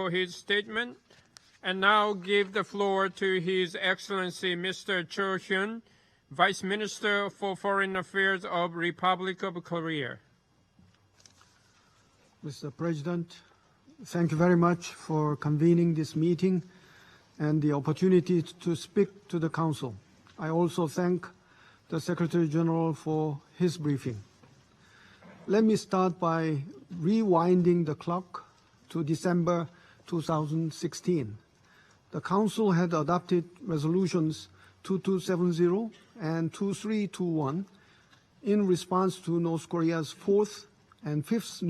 for his statement, and now give the floor to His Excellency Mr. Cho Hyun, Vice Minister for Foreign Affairs of Republic of Korea. Mr. President, thank you very much for convening this meeting and the opportunity to speak to the Council. I also thank the Secretary General for his briefing. Let me start by rewinding the clock to December 2016. The Council had adopted resolutions 2270 and 2321 in response to North Korea's fourth and fifth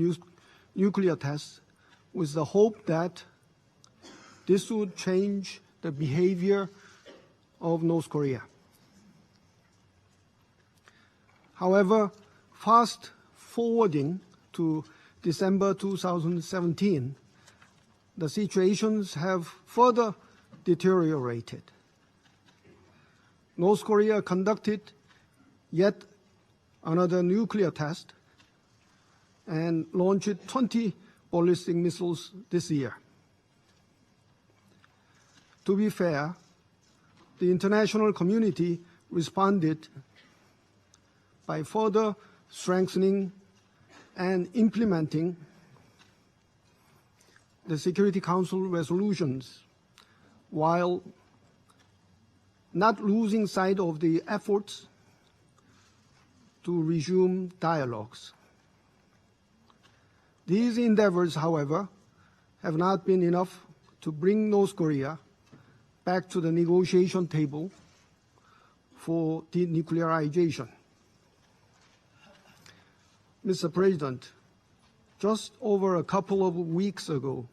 nuclear tests, with the hope that this would change the behavior of North Korea. However, fast forwarding to December 2017, the situations have further deteriorated. North Korea conducted yet another nuclear test and launched 20 ballistic missiles this year. To be fair, the international community responded by further strengthening and implementing the Security Council resolutions, while not losing sight of the efforts to resume dialogues. These endeavors, however, have not been enough to bring North Korea back to the negotiation table for denuclearization. Mr. President, just over a couple of weeks ago,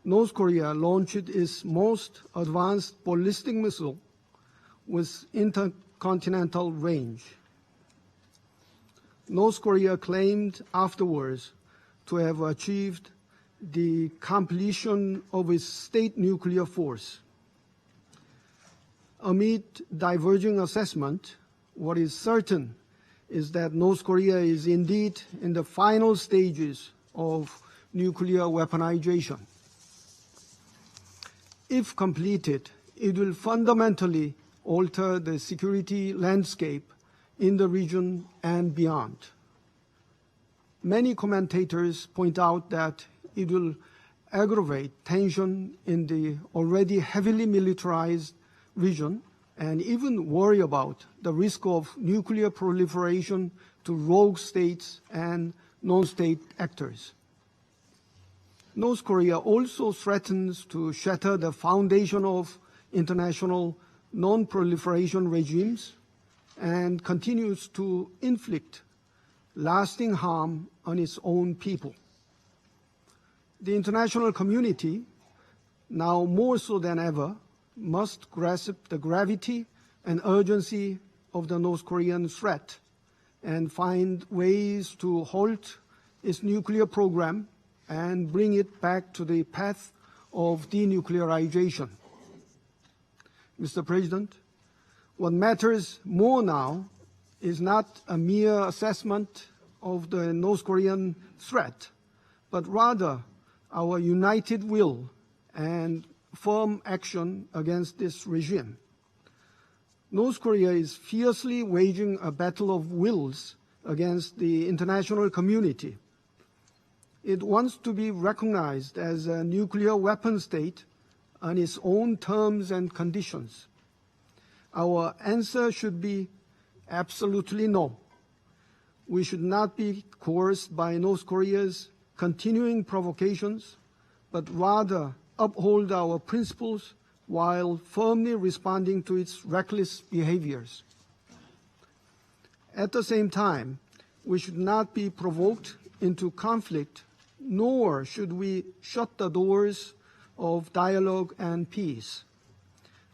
North Korea launched its most advanced ballistic missile with intercontinental range. North Korea claimed afterwards to have achieved the completion of its state nuclear force. Amid diverging assessment, what is certain is that North Korea is indeed in the final stages of nuclear weaponization. If completed, it will fundamentally alter the security landscape in the region and beyond. Many commentators point out that it will aggravate tension in the already heavily militarized region and even worry about the risk of nuclear proliferation to rogue states and non-state actors. North Korea also threatens to shatter the foundation of international non-proliferation regimes and continues to inflict lasting harm on its own people. The international community, now more so than ever, must grasp the gravity and urgency of the North Korean threat and find ways to halt its nuclear program and bring it back to the path of denuclearization. Mr. President, what matters more now is not a mere assessment of the North Korean threat, but rather our united will and firm action against this regime. North Korea is fiercely waging a battle of wills against the international community. It wants to be recognized as a nuclear weapon state on its own terms and conditions. Our answer should be absolutely no. We should not be coerced by North Korea's continuing provocations, but rather uphold our principles while firmly responding to its reckless behaviors. At the same time, we should not be provoked into conflict, nor should we shut the doors of dialogue and peace.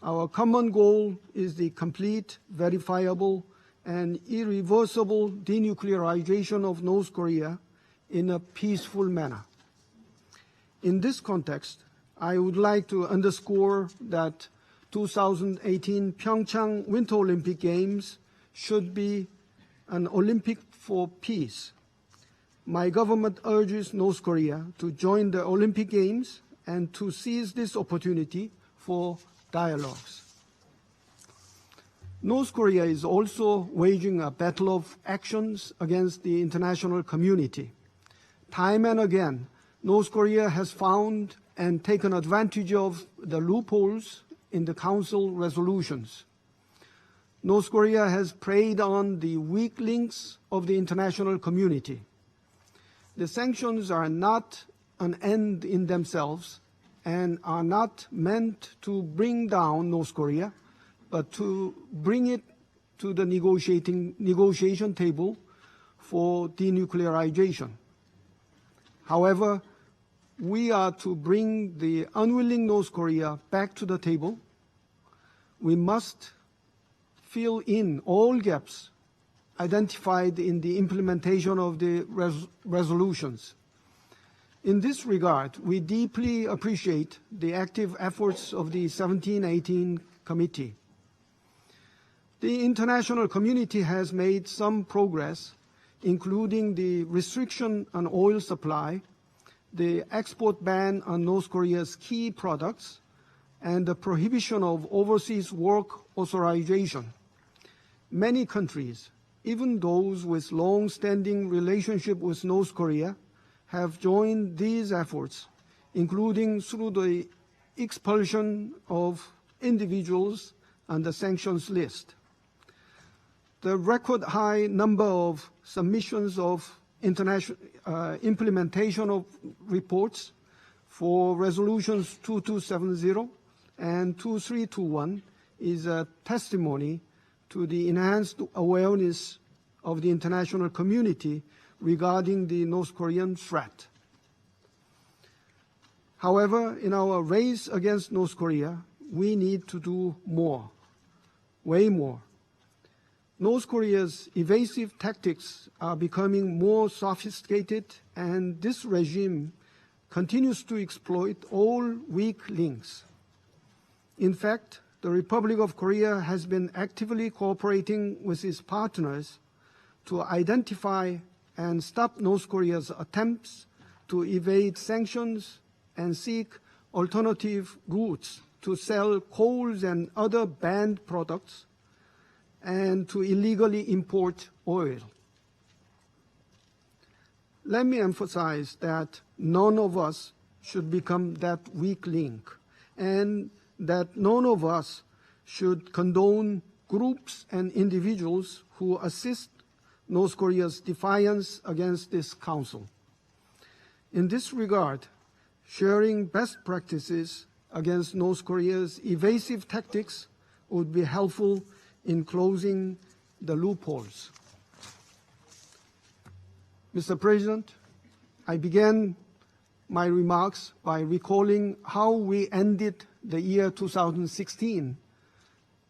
Our common goal is the complete, verifiable, and irreversible denuclearization of North Korea in a peaceful manner. In this context, I would like to underscore that 2018 Pyeongchang Winter Olympic Games should be an Olympic for peace. My government urges North Korea to join the Olympic Games and to seize this opportunity for dialogues. North Korea is also waging a battle of actions against the international community. Time and again, North Korea has found and taken advantage of the loopholes in the Council resolutions. North Korea has preyed on the weak links of the international community. The sanctions are not an end in themselves and are not meant to bring down North Korea, but to bring it to the negotiation table for denuclearization. However, we are to bring the unwilling North Korea back to the table. We must fill in all gaps identified in the implementation of the resolutions. In this regard, we deeply appreciate the active efforts of the 1718 Committee. The international community has made some progress, including the restriction on oil supply, the export ban on North Korea's key products, and the prohibition of overseas work authorization. Many countries, even those with long-standing relationship with North Korea, have joined these efforts, including through the expulsion of individuals on the sanctions list. The record high number of submissions of implementation of reports for resolutions 2270 and 2321 is a testimony to the enhanced awareness of the international community regarding the North Korean threat. However, in our race against North Korea, we need to do more, way more. North Korea's evasive tactics are becoming more sophisticated, and this regime continues to exploit all weak links. In fact, the Republic of Korea has been actively cooperating with its partners to identify and stop North Korea's attempts to evade sanctions and seek alternative routes to sell coals and other banned products, and to illegally import oil. Let me emphasize that none of us should become that weak link, and that none of us should condone groups and individuals who assist North Korea's defiance against this Council. In this regard, sharing best practices against North Korea's evasive tactics would be helpful in closing the loopholes. Mr. President, I began my remarks by recalling how we ended the year 2016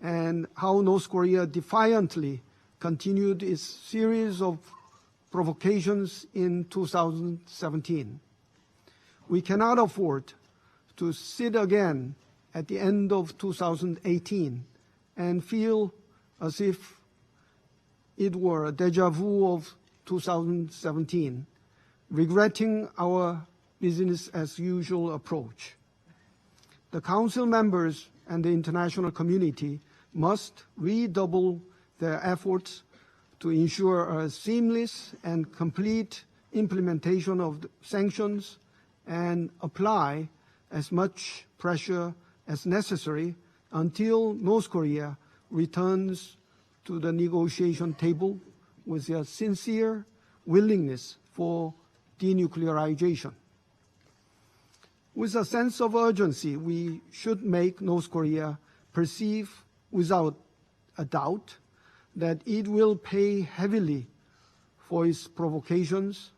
and how North Korea defiantly continued its series of provocations in 2017. We cannot afford to sit again at the end of 2018 and feel as if it were a deja vu of 2017, regretting our business as usual approach. The Council members and the international community must redouble their efforts to ensure a seamless and complete implementation of the sanctions and apply as much pressure as necessary until North Korea returns to the negotiation table with a sincere willingness for denuclearization. With a sense of urgency, we should make North Korea perceive without a doubt that it will pay heavily for its provocations,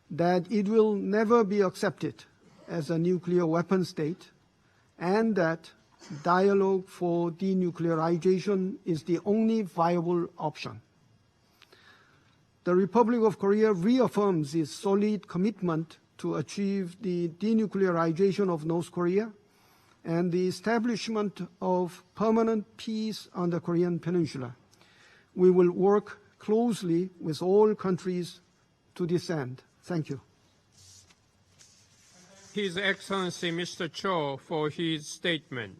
that it will never be accepted as a nuclear weapon state, and that dialogue for denuclearization is the only viable option. The Republic of Korea reaffirms its solid commitment to achieve the denuclearization of North Korea and the establishment of permanent peace on the Korean Peninsula. We will work closely with all countries to this end. Thank you. His Excellency Mr. Cho for his statement.